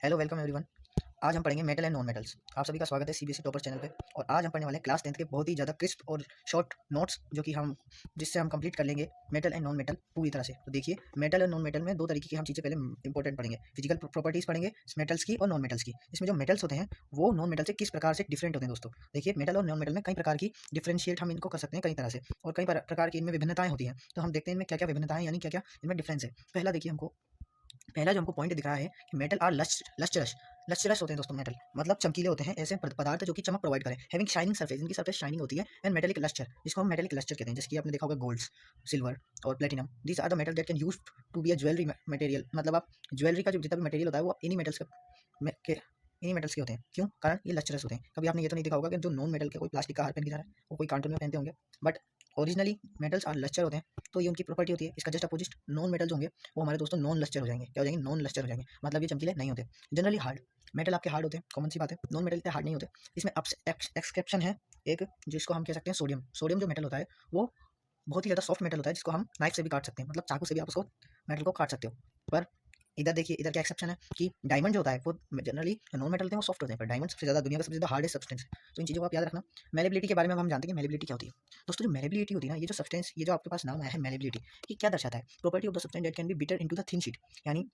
Hello welcome everyone. आज हम पढ़ेंगे मेटल एंड नॉन मेटल्स। आप सभी का स्वागत है सीबीएसई टॉपर्स चैनल पे। और आज हम पढ़ने वाले हैं क्लास 10th के बहुत ही ज़्यादा क्रिस्प और शॉर्ट नोट्स जो कि हम जिससे हम कंप्लीट कर लेंगे मेटल एंड नॉन मेटल पूरी तरह से। तो देखिए, मेटल और नॉन मेटल में दो तरीके की हम चीज़ें पहले इंपॉर्टेंट पढ़ेंगे। फिजिकल प्रॉपर्टीज़ पढ़ेंगे मेटल्स की और नॉन मेटल्स की। इसमें जो मेटल्स होते हैं वो नॉन मेटल से किस प्रकार से डिफरेंट होते हैं दोस्तों। देखिए, मेटल और नॉन मेटल में कई प्रकार की डिफ्रेंशिएट हम इनको कर सकते हैं कई तरह से, और कई प्रकार की इनमें विभिन्नताएं होती हैं। तो हम देखते हैं इनमें क्या क्या विभिन्नताएं यानी क्या क्या इनमें डिफरेंस है। पहला जो हमको पॉइंट दिख रहा है कि मेटल आर लस्ट्रस होते हैं दोस्तों। मेटल मतलब चमकीले होते हैं, ऐसे पदार्थ जो कि चमक प्रोवाइड करें। हैविंग शाइनिंग सरफेस, इनकी सरफेस शाइनिंग होती है। एंड मेटेलिक लस्टर, जिसको हम मेटेलिक लस्टर कहते हैं, जैसे कि आपने देखा होगा गोल्ड, सिल्वर और platinum. These are the metal that can use to be a jewellery material. मतलब आप ज्वेलरी का जो जितना भी मटेरियल होता है वो इन्हीं मेटल्स के होते हैं। क्यों? कारण ये लस्टरस होते हैं। कभी आपने ये तो नहीं देखा होगा कि जो नॉन मेटल के कोई प्लास्टिक का हार पहन के जा रहा है वो कोई कार्टून में पहनते होंगे, but originally metals are lustre होते हैं। तो ये उनकी प्रॉपर्टी होती है। इसका जस्ट अपोजिट नॉन मेटल्स होंगे, वो हमारे दोस्तों नॉन लस्टर हो जाएंगे। क्या हो जाएंगे? नॉन लस्टर हो जाएंगे। मतलब ये चमकीले नहीं होते। Generally hard. मेटल आपके हार्ड होते हैं, कॉमन सी बात है। नॉन मेटल इतने हार्ड नहीं होते। इसमें एक्सेप्शन है एक, जिसको हम कह सकते हैं सोडियम। सोडियम जो मेटल होता है वो बहुत ही ज़्यादा सॉफ्ट मेटल होता है, जिसको हम नाइफ से भी काट सकते हैं, मतलब चाकू से भी आप उसको मेटल को काट सकते हो। पर इधर देखिए, इधर क्या एक्सेप्शन है कि डायमंड जो होता है वो जनरली नॉन मेटल होते हैं, वो सॉफ्ट होते हैं, पर डायमंड सबसे ज़्यादा दुनिया का सबसे ज़्यादा हार्डेस्ट सब्सटेंस है। तो इन चीज़ों को आप याद रखना। मेलेबिलिटी के बारे में हम जानते हैं कि मेलेबिलिटी क्या होती है दोस्तों। जो मेलेबिलिटी होती है ना, ये जो सब्सटेंस, ये जो आपके पास नाम आया है मेलेबिलिटी, ये क्या दर्शाता है? Property of the substance that can be bitter into the thin sheet. यानी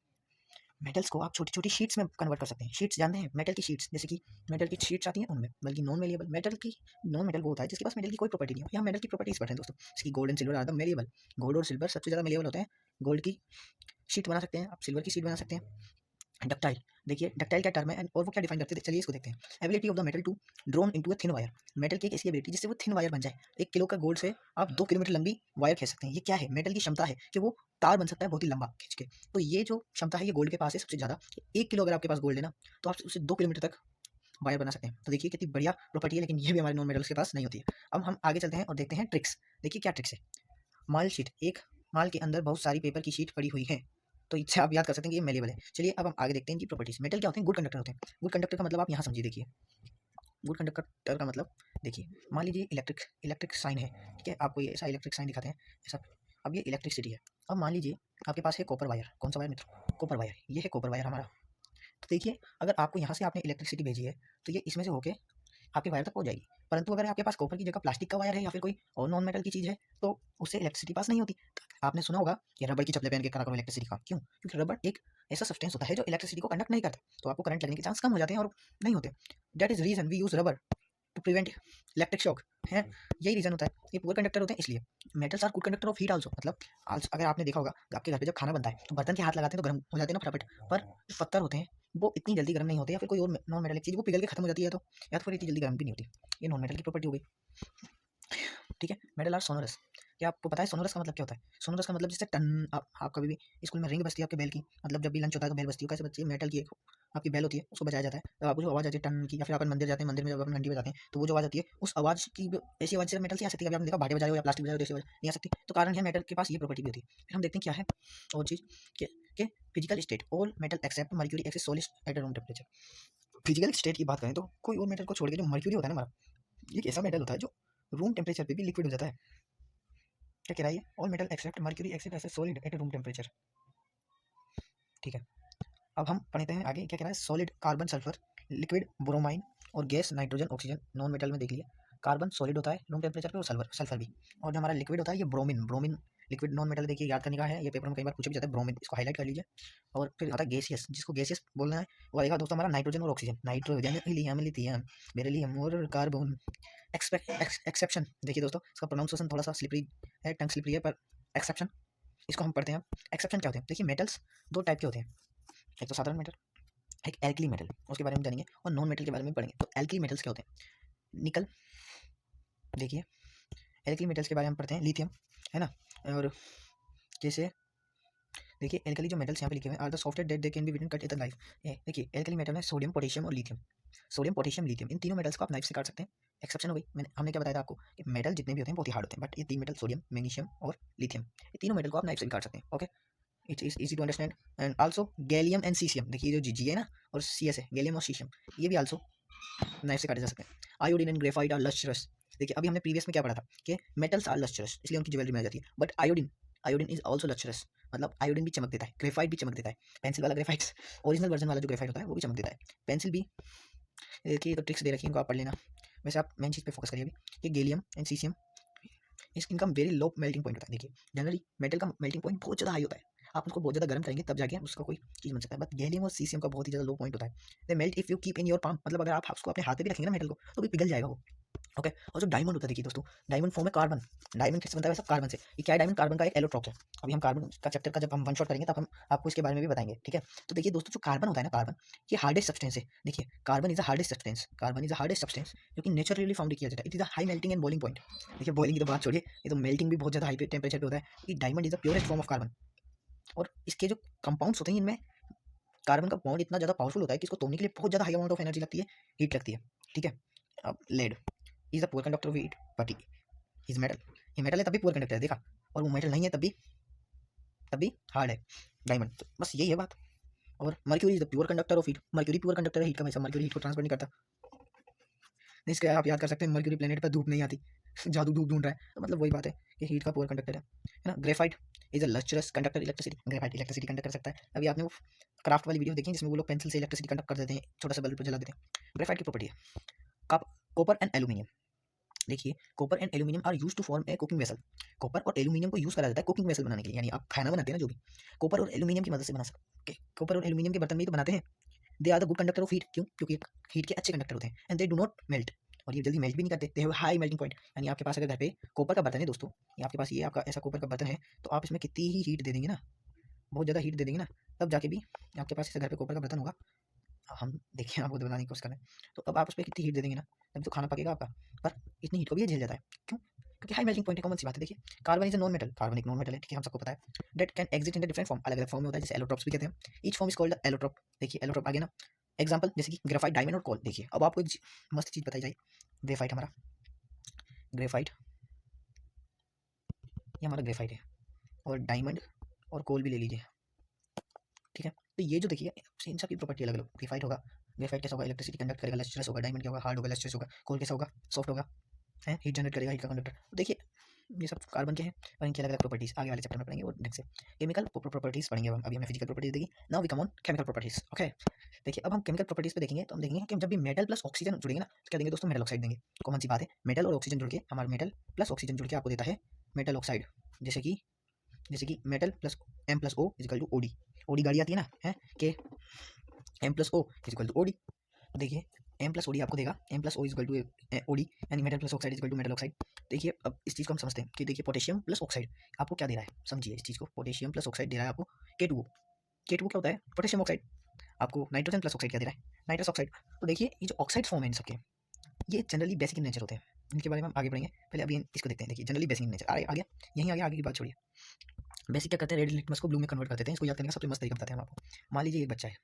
मेटल्स को आप छोटी छोटी शीट्स में कन्वर्ट कर सकते हैं। शीट्स जानते हैं, मेटल की शीट्स, जैसे कि मेटल की शीट्स आती हैं उनमें, बल्कि नॉन मेलिएबल मेटल की। नॉन मेटल वो होता है जिसके पास मेटल की कोई प्रॉपर्टी नहीं हो। यहाँ मेटल की प्रॉपर्टीज पढ़ते हैं दोस्तों, जैसे gold and silver are the malleable. Gold और सिल्वर सबसे ज़्यादा मेलिएबल होते हैं। गोल्ड की शीट बना सकते हैं आप, सिल्वर की शीट बना सकते हैं। डक्टाइल, देखिए डक्टाइल क्या टर्म है और वो क्या डिफाइन करते हैं, चलिए इसको देखते हैं। Ability of the metal to drawn into a thin wire. Metal की एक ऐसी एबिलिटी जिससे वो थिन वायर बन जाए। 1 किलो का गोल्ड से आप 2 किलोमीटर लंबी वायर खींच सकते हैं। ये क्या है? मेटल की क्षमता है कि वो तार बन सकता है बहुत ही लंबा खींच के। तो ये जो क्षमता है ये गोल्ड के पास है सबसे ज़्यादा। 1 किलो अगर आपके पास गोल्ड है ना, तो आप उससे 2 किलोमीटर तक वायर बना सकते हैं। तो देखिए कितनी बढ़िया प्रॉपर्टी है, लेकिन ये भी हमारे नॉन मेटल्स के पास नहीं होती है। अब हम आगे चलते हैं और देखते हैं ट्रिक्स। देखिए क्या ट्रिक्स है। माल शीट, एक माल के अंदर बहुत सारी पेपर की शीट पड़ी हुई है, तो इससे आप याद कर सकते हैं कि ये मेलेबल है। चलिए अब हम आगे देखते हैं इनकी प्रॉपर्टीज। मेटल क्या होते हैं? गुड कंडक्टर होते हैं। गुड कंडक्टर का मतलब आप यहाँ समझिए। देखिए, गुड कंडक्टर का मतलब देखिए, मान लीजिए इलेक्ट्रिक साइन है, ठीक है, आपको ये ऐसा इलेक्ट्रिक साइन दिखाते हैं ऐसा। अब ये इलेक्ट्रिसिटी है। अब मान लीजिए आपके पास है कॉपर वायर। कौन सा वायर मित्रों? Copper wire. ये है कॉपर वायर हमारा। तो देखिए, अगर आपको यहाँ से आपने इलेक्ट्रिसिटी भेजी है तो ये इसमें से होके आपके वायर तक पहुँच जाएगी। परंतु अगर आपके पास कॉपर की जगह प्लास्टिक का वायर है या फिर कोई और नॉन मेटल की चीज़ है, तो उससे इलेक्ट्रिसिटी पास नहीं होती। आपने सुना होगा कि रबड़ की चप्पलें पहन के करा करो इलेक्ट्रिसिटी का। क्यों? क्योंकि रबड़ एक ऐसा सब्सटेंस होता है जो इलेक्ट्रिसिटी को कंडक्ट नहीं करता, तो आपको करंट लगने के चांस कम हो जाते हैं और नहीं होते। That is reason we use rubber to prevent electric shock है। यही रीजन होता है। ये पुअर कंडक्टर होते हैं इसलिए। Metals are good conductor of heat also. मतलब अगर आपने देखा होगा आपके घर पे जब खाना बनता है तो बर्तन के हाथ लगाते हैं तो गर्म हो जाते हैं ना फटाफट, पर जो पत्थर होते हैं वो इतनी जल्दी गर्म नहीं होते, या फिर कोई और नॉन मेटलिक चीज़ वो पिघल के खत्म हो जाती है, तो या तो फिर इतनी जल्दी गर्म भी नहीं होती। ये नॉन मेटल की प्रॉपर्टी हो गई, ठीक है। Metal are sonorous. क्या आपको पता है सोनोरस का मतलब क्या होता है? सोनोरस का मतलब जैसे टन, आप कभी भी स्कूल में रिंग बजती है आपके बेल की, मतलब जब भी लंच होता है तो बेल बजती है। कैसे बजती है? मेटल की एक आपकी बेल होती है, उसको बजाया जाता है, तब आपको जो आवाज़ आती है टन की। या फिर अपन मंदिर जाते हैं, मंदिर में जब अपन घंटी बजाते हैं तो वो जो आवाज़ आती है, उस आवाज़ की ऐसी आवाज़ से मेटल से आ सकती है। कभी आपने देखा बाटे बजाए हो या प्लास्टिक बजाए हो तो ऐसी आवाज़ नहीं आ सकती। तो कारण है मेटल के पास ये प्रॉपर्टी भी होती है। फिर हम देखते हैं क्या है और चीज़ के physical state. All metal except mercury exists solid at room temperature. Physical state की बात करें तो कोई और मेटल को छोड़ के जो मर्क्यूरी होता है ना हमारा, ये एक ऐसा मेटल होता है जो रूम टेम्परेचर पे भी लिक्विड हो जाता है। क्या कह रहा है? All metal except mercury exists as solid at room temperature, ठीक है। अब हम पढ़ते हैं आगे क्या कह रहा है। Solid carbon sulphur, liquid bromine और gas nitrogen oxygen. Non metal में देख लिया, कार्बन सॉलिड होता है रूम टेम्परेचर पे, और सल्फर भी। और जो हमारा लिक्विड होता है ये ब्रोमीन लिक्विड नॉन मेटल। देखिए याद करने का है, ये पेपर में कई बार पूछा भी जाता है। ब्रोमीन, इसको हाईलाइट कर लीजिए। और फिर आता है गैसियस, जिसको गैसियस बोलना है, वो आएगा दोस्तों हमारा नाइट्रोजन और oxygen. Nitrogen helium lithium beryllium और कार्बन। एक्सेप्शन देखिए दोस्तों, इसका प्रोनाउंसिएशन थोड़ा सा स्लिपरी है, टंग स्लिपरी है, पर एक्सेप्शन इसको हम पढ़ते हैं। एक्सेप्शन क्या होते हैं? देखिए, मेटल्स दो टाइप के होते हैं, एक तो साधारण मेटल, एक एल्कली मेटल, उसके बारे में जानेंगे, और नॉन मेटल के बारे में पढ़ेंगे। तो एल्कली मेटल्स क्या होते हैं? निकल, देखिए एल्कली मेटल्स के बारे में पढ़ते हैं। लिथियम है ना, और जैसे देखिए एल्कली जो मेटल्स यहाँ पे लिखे हुए हैं, are the software that they can be bitten cut in life. ये देखिए एल्कली मेटल में सोडियम पोटेशियम और लिथियम। सोडियम पोटेशियम लिथियम, इन तीनों मेटल्स को आप नाइफ से काट सकते हैं। एक्सेप्शन हो गई। हमने क्या बताया था आपको कि मेटल जितने भी होते हैं बहुत ही हार्ड होते हैं, बट ये तीन मेटल सोडियम, मैग्नीशियम और लिथियम, ये तीनों मेटल को आप नाइफ से भी काट सकते हैं। Okay, it is easy to understand. And also gallium and caesium, देखिए जो जी है ना और सी एस है, गैलियम और सीसियम, ये भी आल्सो नाइफ से काटे जा सकते हैं। Iodine and graphite are lustrous. देखिए अभी हमने प्रीवियस में क्या पढ़ा था कि मेटल्स आर लस्ट्रस, इसलिए उनकी ज्वेलरी में आ जाती है, but iodine is also lustrous. मतलब आयोडीन भी चमक देता है, ग्रेफाइट भी चमक देता है, पेंसिल वाला ग्रेफाइट, ओरिजिनल वर्जन वाला जो ग्रेफाइट होता है वो भी चमक देता है, पेंसिल भी। देखिए तो ट्रिक्स दे रखी है, इनको आप पढ़ लेना। वैसे आप मेन चीज़ पे फोकस करिए अभी, कि गैलियम एंड सीसियम, इनका वेरी लो मेल्टिंग पॉइंट होता है। देखिए जनरली मेटल का मेल्टिंग पॉइंट बहुत ज़्यादा हाई होता है, आप उसको बहुत ज़्यादा गर्म करेंगे तब जाके उसका कोई चीज़ बन सकता है, बट गैलियम और सीसियम का बहुत ही ज़्यादा लो पॉइंट होता है। They melt if you keep in your palm, मतलब अगर आप उसको अपने हाथ पे भी रखेंगे ना मेटल को तो भी पिघल जाएगा वो। ओके, और जो डायमंड होता है देखिए दोस्तों, डायमंड फॉर्म है कार्बन, डायमंड किससे बनता है, वैसे कार्बन से। ये क्या है, डायमंड कार्बन का एक एलोट्रॉप है। अभी हम कार्बन का चैप्टर का जब हम वन शॉट करेंगे तब हम आपको इसके बारे में भी बताएंगे, ठीक है। तो देखिए दोस्तों, जो कार्बन होता है ना, कार्बन ये हार्डेस्ट सब्सटेंस है। देखिए carbon is a hardest substance, carbon is a hardest substance जो कि नेचुरली फाउंड किया जाता है। It is a high melting and boiling point. देखिए बॉइलिंग की तो बात छोड़िए, ये तो मेल्टिंग भी बहुत ज़्यादा हाई टेम्परेचर पे होता है। ये diamond is the purest form of carbon, और इसके जो कंपाउंड्स होते हैं इनमें कार्बन का बॉन्ड इतना ज़्यादा पावरफुल होता है कि इसको तोड़ने के लिए बहुत ज़्यादा हाई अमाउंट ऑफ एनर्जी लगती है, हीट लगती है, ठीक है। अब lead is a poor conductor of heat, but is metal, ये मेटल है तभी पुअर कंडक्टर है, देखा, और वो मेटल नहीं है तभी हार्ड है डायमंड। तो बस यही है बात। और mercury is the pure conductor of heat, mercury pure conductor है हीट का, वैसा मर्क्यूरी हीट को ट्रांसफर नहीं करता। इसके आप याद कर सकते हैं, मर्क्यूरी प्लेनेट पर धूप नहीं आती, जादू धूप ढूंढ रहा है, तो मतलब वही बात है कि हीट का पुअर कंडक्टर है ना। Graphite is a lustrous conductor electricity, graphite electricity conduct कर सकता है। अभी आपने वो क्राफ्ट वाली वीडियो देखी जिसमें वो लोग पेंसिल से इलेक्ट्रिसिटी कंडक्ट कर देते हैं, छोटा सा बल्ब जला देते हैं। ग्रेफाइट की प्रॉपर्टी है। कॉपर एंड एल्यूमिनियम, देखिए copper and aluminium are use to form a cooking vessel, copper और एल्यूमिनियम को यूज करा जाता है कुकिंग वेसल बनाने के लिए, यानी आप खाना बनाते हैं ना जो भी, कॉपर और एल्यूमिनियम की मदद से बना सकते, कॉपर और एल्यूमिनियम के बर्तन में ही तो बनाते हैं। They are the good conductor of heat, क्यों, क्योंकि हीट के अच्छे कंडक्टर होते हैं, and they do not melt, और ये जल्दी मेल्ट भी नहीं करते, they have high melting point. यानी आपके पास अगर घर पे कॉपर का बर्तन है दोस्तों, या आपके पास ये आपका ऐसा कॉपर का बर्तन है, तो आप इसमें कितनी ही हीट दे देंगे ना, बहुत ज़्यादा हीट दे देंगे ना, तब जाके भी आपके पास ऐसे घर पे कॉपर का बर्तन होगा, हम देखिए आप खुद बनाने की कोशिश करें, तो अब आप उस पर कितनी हीट दे देंगे ना, तभी तो खाना पकेगा आपका। पर इतनी हीट को भी ये झेल जाता है, क्यों, क्योंकि हाई मेल्टिंग पॉइंट है, कॉमन सी बात है। देखिए carbon is a non metal, carbon एक नॉन मेटल है, ठीक है, हम सबको पता है। Date can exit in the different form, अलग अलग फॉर्म में होता है, जैसे एलोट्रॉप्स भी कहते हैं। Each form is called allotrope, देखिए एलोट्रॉप आगे ना, एग्जाम्पल जैसे कि ग्रेफाइट, डायमंड और कोल। देखिए अब आपको एक मस्त चीज़ बताई जाए, ग्रेफाइट हमारा, ग्रेफाइट ये हमारा ग्रेफाइट है, और डायमंड और कोल भी ले लीजिए, ठीक है। तो ये जो देखिए इन सब की प्रॉपर्टी अलग अलग, ग्रेफाइट होगा, ग्रेफाइट कैसा होगा, इलेक्ट्रिसिटी कंडक्ट करेगा, लस्ट्रस होगा, डायमंड क्या होगा, हार्ड होगा, लस्ट्रस होगा, कोल कैसा होगा, सॉफ्ट होगा, है, हीट जनरेट करेगा, हीट का कंडक्टर। तो देखिए ये सब कार्बन के हैं, और इनकी अलग अलग प्रॉपर्टीज आगे वाले चैप्टर में पढ़ेंगे, और ढंग से केमिकल प्रॉपर्टीज पढ़ेंगे हम, अभी हमने फिजिकल प्रॉपर्टीज देखी, now we come on chemical properties. Okay, देखिए अब हम केमिकल प्रॉपर्टीज पे देखेंगे, तो हम देखेंगे कि जब भी मेटल प्लस ऑक्सीजन जुड़ेंगे ना, तो क्या देंगे दोस्तों, मेटल ऑक्साइड देंगे। कौन सी बात है, मेटल और ऑक्सीजन जुड़ के, हमारा मेटल प्लस ऑक्सीजन जुड़ के आपको देता है मेटल ऑक्साइड। जैसे कि metal plus M plus O equal to OD, OD गाड़ी आती है ना, है के M plus O equal to OD. देखिए एम प्लस ओडी आपको देगा, M plus O equal to OD, यानी metal plus oxide equal to metal oxide. देखिए अब इस चीज़ को हम समझते हैं कि देखिए पोटेशियम प्लस ऑक्साइड आपको क्या दे रहा है, समझिए इस चीज़ को, पोटेशियम प्लस ऑक्साइड दे रहा है आपको K2O, K2O क्या होता है, पोटेशियम ऑक्साइड। आपको नाइट्रोजन प्लस ऑक्साइड क्या दे रहा है, नाइट्रस ऑक्साइड। तो देखिए ये जो ऑक्साइड फॉर्म है इन सबके, ये जनरली बेसिक इन नेचर होते हैं, इनके बारे में हम आगे पढ़ेंगे, पहले अभी इसको देखते हैं। देखिए जनरली बेसिक इन नेचर, आगे यहीं आगे की बात छोड़िए। बेसिक क्या करते हैं, रेड लिटमस को ब्लू में कन्वर्ट कर देते हैं, इसको याद करने का सबसे मस्त तरीका बताते हैं हम आपको। मान लीजिए एक बच्चा है,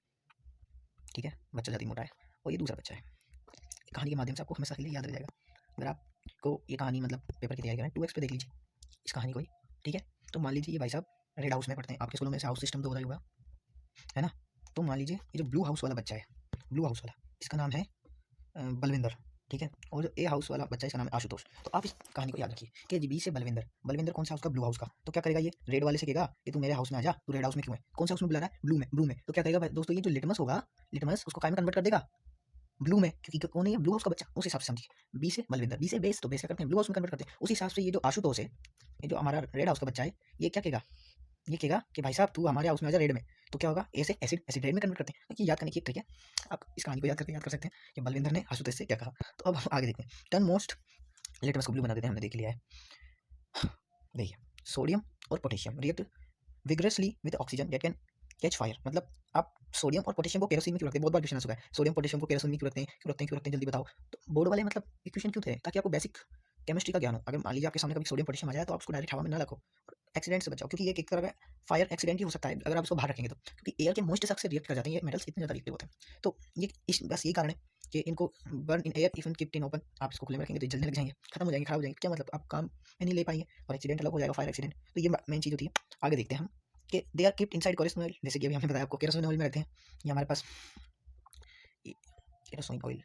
ठीक है, बच्चा ज़्यादा मोटा है, और ये दूसरा बच्चा है। कहानी के माध्यम से आपको हमेशा के लिए याद रह जाएगा, अगर आपको ये कहानी मतलब पेपर की तैयारी करें 2x पे देख लीजिए इस कहानी को ही, ठीक है। तो मान लीजिए ये भाई साहब रेड हाउस में पढ़ते हैं, आपके स्कूलों में से हाउस सिस्टम तो होता ही होगा, है ना। तो मान लीजिए ये जो ब्लू हाउस वाला बच्चा है, ब्लू हाउस वाला, इसका नाम है बलविंदर, ठीक है, और जो ए हाउस वाला बच्चा है इसका नाम है आशुतोष। तो आप इस कहानी को याद रखिए कि बी से बलविंदर, बलविंदर कौन सा हाउस का, ब्लू हाउस का। तो क्या करेगा, ये रेड वाले से कहेगा कि तू मेरे हाउस में आ जा, तू रेड हाउस में क्यों है, कौन सा हाउस में बुला रहा है, ब्लू में। तो क्या करेगा दोस्तों, ये जो लिटमस होगा, लिटमस उसको काय में कन्वर्ट कर देगा, ब्लू में, क्योंकि कौन है ब्लू हाउस का बच्चा, उस हिसाब से समझिए। बी से बलविंदर, बी से बेस, तो बेस क्या करते हैं, ब्लू हाउस में कन्वर्ट करते हैं। उस हिसाब से ये जो आशुतोष है, ये जो हमारा रेड हाउस का बच्चा है, ये क्या कहेगा, ये कहेगा कि भाई साहब तू हमारे हाउस में आ जा रेड में। तो क्या होगा, ए से एसिड, एसिड रेड में कन्वर्ट करते हैं। ये याद करने की ट्रिक है, आप इस कहानी को याद करके याद कर सकते हैं कि बलविंदर ने आशुतोष से क्या कहा। तो अब हम आगे देखते हैं, टर्न मोस्ट लिटमस को ब्लू बना देते हैं, हमने देख लिया है। देखिए सोडियम और potassium react vigorously with oxygen that can catch fire, मतलब आप सोडियम और पोटेशियम को केरोसिन में क्यों रखते हैं, बहुत बार क्वेश्चन आ चुका है, सोडियम पोटेशियम को केरोसिन में क्यों रखते हैं, जल्दी बताओ। तो बोर्ड वाले मतलब इक्वेशन क्यों थे, ताकि आपको बेसिक केमिस्ट्री का ज्ञान हो। अगर मान लीजिए आपके सामने कभी सोडियम पोटेशियम आ जाए तो आप उसको डायरेक्ट हवा में ना रखो, एक्सीडेंट से बचाओ, क्योंकि ये एक तरह का फायर एक्सीडेंट ही हो सकता है अगर आप इसको बाहर रखेंगे तो, क्योंकि एयर के मॉइस्चर से रिएक्ट कर जाते हैं, ये मेटल्स इतने ज़्यादा रिएक्टिव होते हैं। तो ये बस यही कारण है कि इनको burn in air if kept in open, आप इसको खुले में रखेंगे तो जल्दी लग जाएंगे, खत्म हो जाएंगे, खराब हो जाएंगे, क्या मतलब आप काम में नहीं ले पाएंगे, और एक्सीडेंट अलग हो जाएगा, फायर एक्सीडेंट। तो ये मेन चीज़ होती है। आगे देखते हैं हम कि they are kept inside kerosene oil, जैसे कि अभी हमने बताया आपको केरोसिन ऑयल में रहते हैं। ये हमारे पास केरोसिन ऑयल,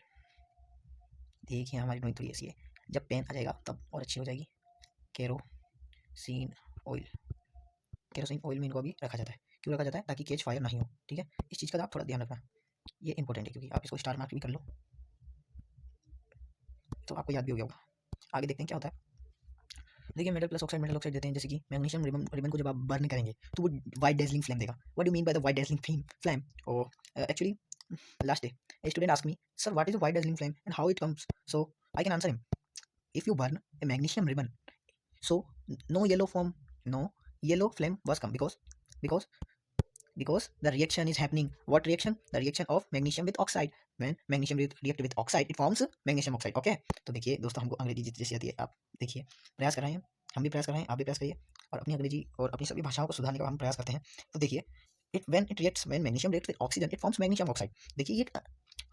देखिए हमारी ड्राइंग थोड़ी ऐसी है, जब पेन आ जाएगा तब और अच्छी हो जाएगी। केरोसिन ऑयल, केरोसिन ऑयल में इनको अभी रखा जाता है। क्यों रखा जाता है? ताकि केज फायर नहीं हो, ठीक है। इस चीज़ का आप थोड़ा ध्यान रखना, ये इंपॉर्टेंट है, क्योंकि आप इसको स्टार मार्क भी कर लो तो आपको याद भी हो गया होगा। आगे देखते हैं क्या होता है। देखिए मेटल ऑक्साइड देते हैं, जैसे कि मैग्नीशियम रिबन को जब आप बर्न करेंगे तो वो वाइट डेजलिंग फ्लेम देगा। What do mean by the white dazzling flame? और actually last day a student asked me, sir, what is a white dazzling flame and how it comes? So I can answer him, if you burn a magnesium ribbon, so no yellow flame was come, because the reaction is happening. What reaction? The reaction of magnesium with oxide. When magnesium react with oxide, it forms magnesium oxide. Okay, तो देखिए दोस्तों, हमको अंग्रेजी जैसी आती है, आप देखिए प्रयास कर रहे हैं, हम भी प्रयास कर रहे हैं, आप भी प्रयास करिए और अपनी अंग्रेजी और अपनी सभी भाषाओं को सुधारने का हम प्रयास करते हैं। तो देखिए when magnesium reacts with oxygen, it forms magnesium oxide. देखिए ये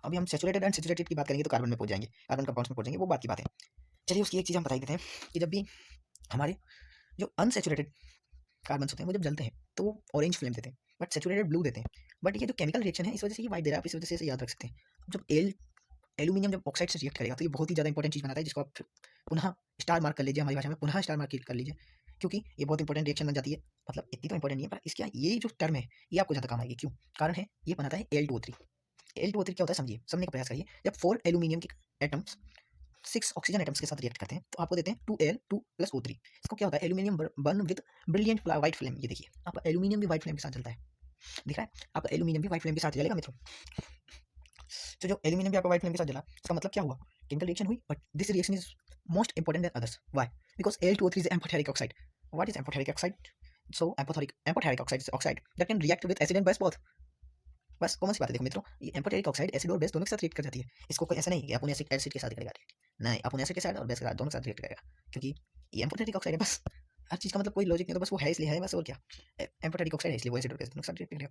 अभी हम सैचुरेटेड एंड सैचुरेटेड की बात करेंगे तो कार्बन में पहुंच जाएंगे, कार्बन कंपाउंड्स में पहुंच जाएंगे, वो बात की बात है। चलिए उसकी एक चीज़ हम बता देते हैं कि जब भी हमारे जो अनसैचुरेटेड कार्बन होते हैं वो जब जलते हैं तो वो ऑरेंज फ्लेम देते हैं, बट सैचुरेटेड ब्लू देते हैं। बट ये जो केमिकल रिएक्शन है इस वजह से ये वाइट दे रहा है, आप इस वजह से इसे याद रख सकते हैं। जब एल्यूमिनियम जब ऑक्साइड से रिएक्ट करेगा तो ये बहुत ही ज़्यादा इंपॉर्टेंट चीज़ बनाता है, जिसको आप पुनः स्टार मार्क कर लीजिए, हमारी भाषा में पुनः स्टार मार्क कर लीजिए, क्योंकि ये बहुत इंपॉर्टेंट रिएक्शन बन जाती है। मतलब इतनी तो इंपॉर्टेंट नहीं है, पर इसका ये जो टर्म है ये आपको ज़्यादा काम आएगी। क्यों? कारण है ये बनाता है Al2O3। Al2O3 क्या होता है समझिए, समझने का प्रयास करिए। जब 4 एल्यूमिनियम के एटम्स 6 ऑक्सीजन एटम्स के साथ रिएक्ट करते हैं तो आपको देते हैं 2Al2 + O3। इसको क्या होता है? Aluminium burn with brilliant white flame. ये देखिए आपका एल्यूमिनियम भी वाइट फ्लेम के साथ जलता है, दिख रहा है? आपका एल्यूमिनियम भी वाइट फ्लेम के साथ जलेगा मित्रों। तो जो एल्यूमिनियम भी आपका वाइट फ्लेम के साथ जला, इसका मतलब क्या हुआ? केमिकल रिएक्शन हुई, but this reaction is most important than others. Why? Because Al2O3 is amphoteric oxide. What is amphoteric oxide? So amphoteric oxide is oxide that can react with acid and base both. बस common सी बात है। देखो मित्रों, ये amphoteric oxide acid और base दोनों के साथ रिएक्ट कर जाती है। इसको कोई ऐसा नहीं कि अपोन एसिड के साथ करेगा, नहीं, अपोन एसिड के साथ और बेस के साथ दोनों के साथ रिएक्ट करेगा, क्योंकि ये एम्फोटेरिक ऑक्साइड है। बस हर चीज़ का मतलब कोई लॉजिक नहीं, तो बस वो है इसलिए है, बस और क्या। एम्फोटेरिक ऑक्साइड है इसलिए वो एसिड और बेस दोनों के साथ रिएक्ट करेगा।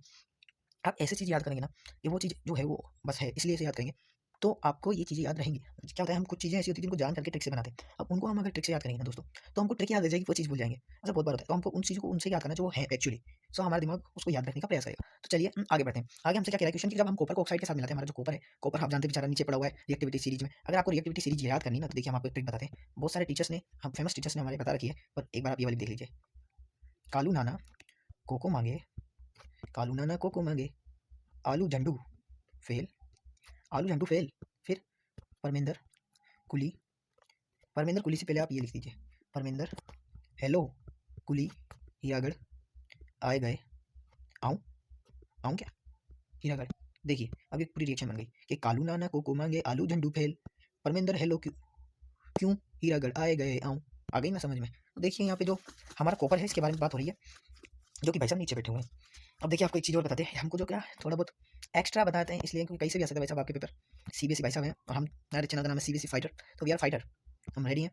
आप ऐसी चीज़ याद करेंगे ना, ये वो चीज़ जो है वो बस है इसलिए इसे याद करेंगे, तो आपको ये चीज़ें याद रहेंगी। क्या होता है, हम कुछ चीज़ें ऐसी होती हैं जिनको जान करके ट्रिक से बनाते हैं, अब उनको हम अगर ट्रिक से याद करेंगे ना दोस्तों, तो हमको ट्रिक याद रह जाएगी, वो चीज़ भूल जाएंगे। ऐसा बहुत बार होता है, तो हमको उन चीज़ों को उनसे याद करना जो वो है एक्चुअली। सो हमारा दिमाग उसको याद रखने का प्रयास करेगा। तो चलिए आगे बढ़ते हैं। आगे हमसे क्या कह रहा है क्वेश्चन कि जब हम कॉपर को ऑक्साइड के साथ मिलाते हैं, हमारा जो कॉपर है, कॉपर आप जानते हैं बेचारा नीचे पड़ा हुआ है रिएक्टिविटी सीरीज में। अगर आपको रिएक्टिविटी सीरीज याद करनी ना, तो देखिए हम आपको एक ट्रिक बताते हैं। बहुत सारे टीचर्स ने, हम फेमस टीचर्स ने हमारे बता रखी है, पर एक बार आप ये वाली देख लीजिए। कालू नाना कोको मांगे, कालू नाना कोको मांगे, आलू झंडू फेल, आलू झंडू फेल। फिर परमेंद्र कुली, परमेंद्र कुली से पहले आप ये लिख दीजिए, परमेंद्र हेलो कुली हीरागढ़ आए गए, आऊँ आऊँ क्या हीरागढ़। देखिए अब एक पूरी रिएक्शन बन गई कि कालू नाना को मांगे आलू झंडू फेल, परमेंद्र हेलो क्यों क्यों हीरागढ़ आए गए आऊँ। आ गई ना समझ में? तो देखिए यहाँ पे जो हमारा कॉपर है इसके बारे में बात हो रही है, जो कि भाई साहब नीचे बैठे हुए हैं। अब देखिए आपको एक चीज़ और बताते हैं, हमको जो क्या थोड़ा बहुत एक्स्ट्रा बताते हैं, इसलिए क्योंकि कहीं से भी आ सकता है भाई साहब आपके पेपर। CBSE भाई साहब हैं और हम, हमारे चैनल का नाम है CBSE फाइटर, तो वी आर फाइटर, हम रेडी हैं।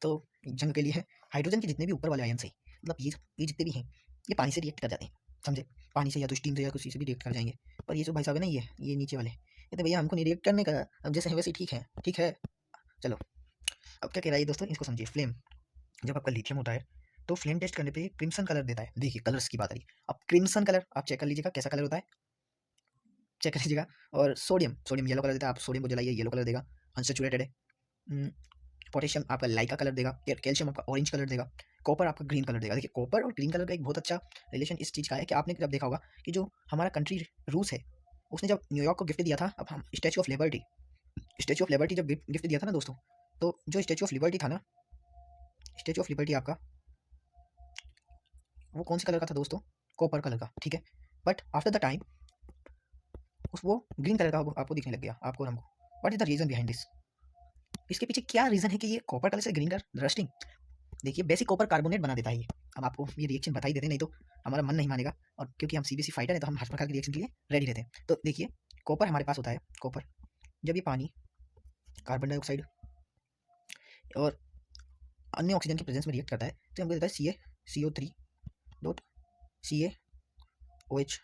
तो जंग के लिए है। हाइड्रोजन के जितने भी ऊपर वाले आयन से, मतलब ये जितने भी हैं, ये पानी से रिएक्ट कर जाते हैं, समझे? पानी से या तो स्टीम से या किसी से भी रिएक्ट कर जाएंगे। पर ये जो भाई साहब है ना, ये नीचे वाले, ये तो भैया हमको नहीं रिएक्ट करने का, अब जैसे है वैसे ठीक है, ठीक है। चलो अब क्या कह रहा है दोस्तों, इसको समझिए। फ्लेम, जब आपका लिथियम होता है तो फ्लेम टेस्ट करने पे क्रिम्सन कलर देता है। देखिए कलर्स की बात आ रही, अब क्रिम्सन कलर आप चेक कर लीजिएगा कैसा कलर होता है, चेक कर लीजिएगा। और सोडियम येलो कलर देता है, आप सोडियम को जलाइए येलो कलर देगा, अनसेचुरेटेड है। पोटेशियम आपका लाइका कलर देगा, कैल्शियम आपका ऑरेंज कलर देगा, कॉपर आपका ग्रीन कलर देगा। देखिए कॉपर और ग्रीन कलर का एक बहुत अच्छा रिलेशन इस चीज़ का है कि आपने जब देखा होगा कि जो हमारा कंट्री रूस है, उसने जब न्यूयॉर्क को गिफ्ट दिया था, अब हम स्टैचू ऑफ लिबर्टी जब गिफ्ट दिया था ना दोस्तों, तो जो स्टैचू ऑफ लिबर्टी था ना, स्टैचू ऑफ लिबर्टी आपका वो कौन से कलर का था दोस्तों? कॉपर कलर का, ठीक है। बट आफ्टर द टाइम वो ग्रीन कलर का आपको दिखने लग गया, आपको और हमको। What is the reason behind this? इसके पीछे क्या रीजन है कि ये कॉपर कलर से ग्रीन कलर रस्टिंग? देखिए बेसिक कॉपर कार्बोनेट बना देता है ये। अब आपको ये रिएक्शन बता ही देते, नहीं तो हमारा मन नहीं मानेगा, और क्योंकि हम CBSE फाइटर है तो हम हर प्रकार की रिएक्शन के लिए रेडी रहते हैं। तो देखिए कॉपर हमारे पास होता है, कॉपर जब ये पानी, कार्बन डाइऑक्साइड और अन्य ऑक्सीजन के प्रेजेंस में रिएक्ट करता है तो हमको देता है CaCO3.CaOH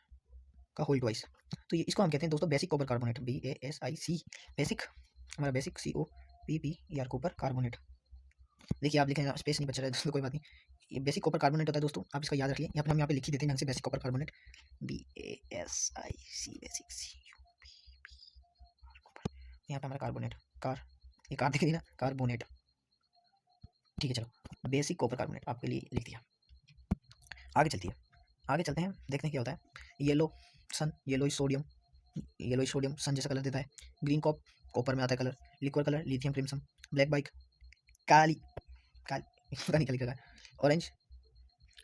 का होल ट्वाइस। तो ये इसको हम कहते हैं दोस्तों basic copper carbonate, BASIC, basic, हमारा बेसिक COPPER कॉपर कार्बोनेट। देखिए आप लिखें, स्पेस नहीं बच रहा है दोस्तों, कोई बात नहीं, ये बेसिक कॉपर कार्बोनेट होता है दोस्तों, आप इसका याद रखिए। यहाँ पर हम यहाँ पे लिख ही देते हैं ढंग से, basic copper carbonate, BASIC basic यहाँ पे हमारा कार्बोनेट, ये कार दिख रही ना, कार्बोनेट, ठीक है। चलो बेसिक कॉपर कार्बोनेट आपके लिए लिख दिया। आगे चलती है, आगे चलते हैं, देखते हैं क्या होता है। Yellow sun, yellow sodium sun जैसा कलर देता है। ग्रीन कॉपर में आता है colour. Liquid colour lithium crimson. Black bike काली काली पता नहीं colour. Orange